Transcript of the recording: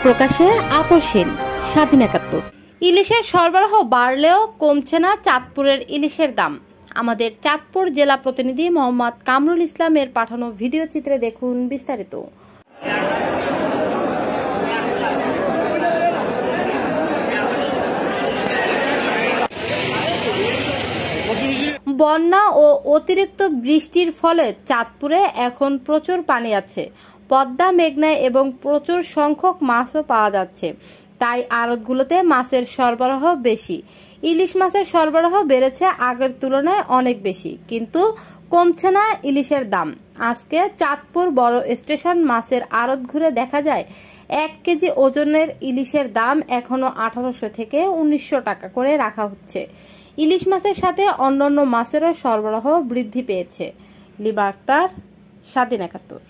প্রকাশে আপোষহীন স্বাধীন ৭১। ইলিশের সরবরাহ বাড়লেও কমছে না চাঁদপুরের ইলিশের দাম। আমাদের চাঁদপুর জেলা প্রতিনিধি মোহাম্মদ কামরুল ইসলামের পাঠানো ভিডিও চিত্রে দেখুন বিস্তারিত। বন্যা ও অতিরিক্ত বৃষ্টির ফলে চাঁদপুরে এখন প্রচুর পানি আছে। পদ্মা, মেঘনায় এবং প্রচুর সংখ্যক মাছও পাওয়া যাচ্ছে, তাই আড়তগুলোতে মাছের সরবরাহ বেশি। ইলিশ মাছের সরবরাহ বেড়েছে আগের তুলনায় অনেক বেশি, কিন্তু কমছে না ইলিশের দাম। আজকে চাঁদপুর বড় স্টেশন মাছের আড়ত ঘুরে দেখা যায় ১ কেজি ওজনের ইলিশের দাম এখনো ১৮০০ থেকে ১৯০০ টাকা করে রাখা হচ্ছে। ইলিশ মাছের সাথে অন্যান্য মাছেরও সরবরাহ বৃদ্ধি পেয়েছে। লিবা আক্তার, স্বাধীন ৭১।